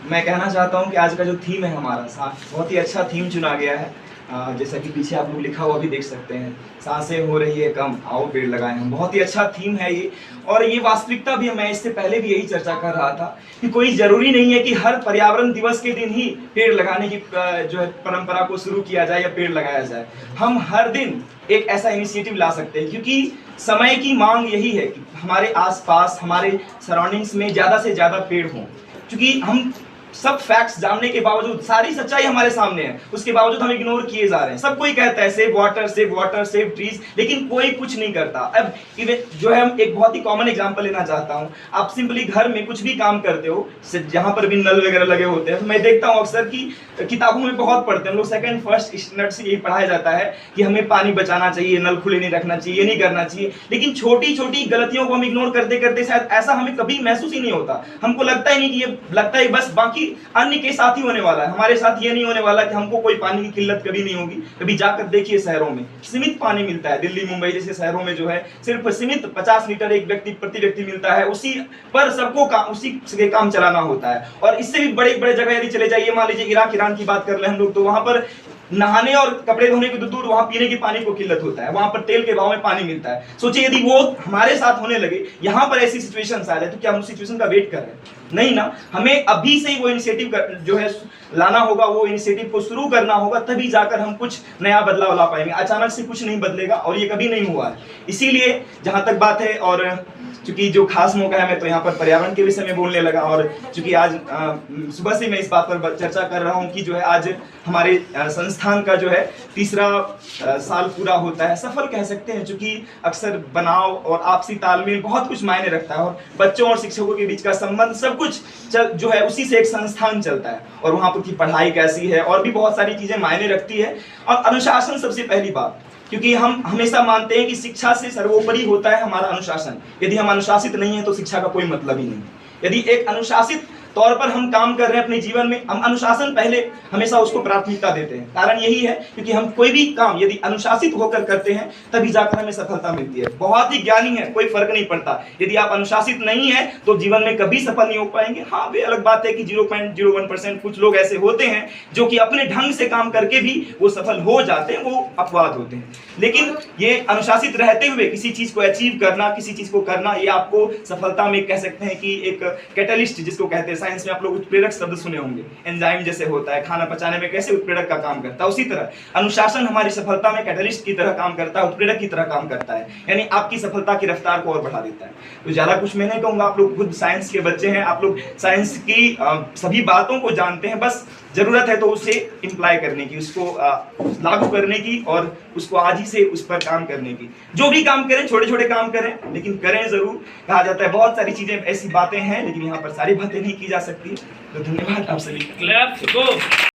मैं कहना चाहता हूँ कि आज का जो थीम है हमारा बहुत ही अच्छा थीम चुना गया है। जैसा कि पीछे आप लोग लिखा हुआ भी देख सकते हैं, सांसें हो रही है कम, आओ पेड़ लगाएं हम। बहुत ही अच्छा थीम है ये, और ये वास्तविकता भी है। मैं इससे पहले भी यही चर्चा कर रहा था कि कोई जरूरी नहीं है कि हर पर्यावरण दिवस के दिन ही पेड़ लगाने की जो है परंपरा को शुरू किया जाए या पेड़ लगाया जाए। हम हर दिन एक ऐसा इनिशिएटिव ला सकते हैं, क्योंकि समय की मांग यही है कि हमारे आसपास, हमारे सराउंडिंग्स में ज़्यादा से ज़्यादा पेड़ हों। क्योंकि हम सब फैक्ट्स जानने के बावजूद, सारी सच्चाई हमारे सामने है, उसके बावजूद हम इग्नोर किए जा रहे हैं। सब कोई कहता है सेव वाटर, सेव ट्रीज, लेकिन कोई कुछ नहीं करता। अब जो है, हम एक बहुत ही कॉमन एग्जांपल लेना चाहता हूं। आप सिंपली घर में कुछ भी काम करते हो, जहां पर भी नल वगैरह लगे होते हैं, मैं देखता हूं अक्सर कि किताबों में बहुत पढ़ते हैं हम लोग, सेकंड फर्स्ट स्टैंडर्ड से यही पढ़ाया जाता है कि हमें पानी बचाना चाहिए, नल खुले नहीं रखना चाहिए, ये नहीं करना चाहिए। लेकिन छोटी छोटी गलतियों को हम इग्नोर करते करते शायद ऐसा हमें कभी महसूस ही नहीं होता। हमको लगता ही नहीं कि ये, लगता है बस बाकी अन्य के साथ ही होने वाला है, हमारे साथ ये नहीं होने वाला कि हमको कोई पानी की किल्लत कभी नहीं होगी। कभी जाकर देखिए, शहरों में सीमित पानी मिलता है। दिल्ली, मुंबई जैसे शहरों में जो है सिर्फ सीमित 50 लीटर एक व्यक्ति प्रति व्यक्ति मिलता है। उसी पर सबको उसी से काम चलाना होता है। और इससे भी बड़े बड़े जगह यदि चले जाइए, मान लीजिए इराक ईरान की बात कर ले हम लोग, तो वहां पर नहाने और कपड़े धोने की दूर, वहां पीने के पानी को किल्लत होता है। वहां पर तेल के भाव में पानी मिलता है। सोचिए यदि वो हमारे साथ होने लगे, यहां पर ऐसी सिचुएशन आ जाए, तो क्या हम उस सिचुएशन का वेट कर रहे हैं? नहीं ना। हमें अभी से ही वो इनिशिएटिव जो है लाना होगा, वो इनिशिएटिव को शुरू करना होगा, तभी जाकर हम कुछ नया बदलाव ला पाएंगे। अचानक से कुछ नहीं बदलेगा, और ये कभी नहीं हुआ है। इसीलिए जहां तक बात है, और चूंकि जो खास मौका है, मैं तो यहाँ पर पर्यावरण के विषय में बोलने लगा, और चूंकि आज सुबह से मैं इस बात पर चर्चा कर रहा हूँ कि जो है आज हमारे संस्थान का जो है 3रा साल पूरा होता है। सफल कह सकते हैं, चूंकि अक्सर बनाव और आपसी तालमेल बहुत कुछ मायने रखता है, और बच्चों और शिक्षकों के बीच का संबंध, सब कुछ जो है उसी से एक संस्थान चलता है। और वहाँ पर की पढ़ाई कैसी है, और भी बहुत सारी चीजें मायने रखती है। और अनुशासन सबसे पहली बात, क्योंकि हम हमेशा मानते हैं कि शिक्षा से सर्वोपरि होता है हमारा अनुशासन। यदि हम अनुशासित नहीं है तो शिक्षा का कोई मतलब ही नहीं। यदि एक अनुशासित तौर पर हम काम कर रहे हैं अपने जीवन में, हम अनुशासन पहले हमेशा उसको प्राथमिकता देते हैं। कारण यही है क्योंकि हम कोई भी काम यदि अनुशासित होकर करते हैं, तभी जाकर हमें सफलता मिलती है। बहुत ही ज्ञानी है, कोई फर्क नहीं पड़ता। यदि आप अनुशासित नहीं है तो जीवन में कभी सफल नहीं हो पाएंगे। हाँ, वे अलग बात है कि 0.01% कुछ लोग ऐसे होते हैं जो कि अपने ढंग से काम करके भी वो सफल हो जाते हैं, वो अपवाद होते हैं। लेकिन ये अनुशासित रहते हुए किसी चीज को अचीव करना, किसी चीज को करना, ये आपको सफलता में कह सकते हैं कि एक कैटलिस्ट जिसको कहते हैं, साइंस में आप लोग उत्प्रेरक शब्द सुने होंगे। एंजाइम जैसे होता है, खाना पचाने में कैसे उत्प्रेरक का काम करता है, उसी तरह अनुशासन हमारी सफलता में कैटलिस्ट की तरह काम करता है, उत्प्रेरक की तरह काम करता है। यानी आपकी सफलता की रफ्तार को और बढ़ा देता है। तो ज्यादा कुछ मैं नहीं कहूंगा, आप लोग खुद साइंस के बच्चे हैं, आप लोग साइंस की सभी बातों को जानते हैं। बस जरूरत है तो उसे इम्प्लाई करने की, उसको लागू करने की, और उसको आज ही से उस पर काम करने की। जो भी काम करें, छोटे छोटे काम करें, लेकिन करें जरूर। कहा जाता है बहुत सारी चीजें, ऐसी बातें हैं, लेकिन यहाँ पर सारी बातें नहीं की जा सकती। तो धन्यवाद आप सभी।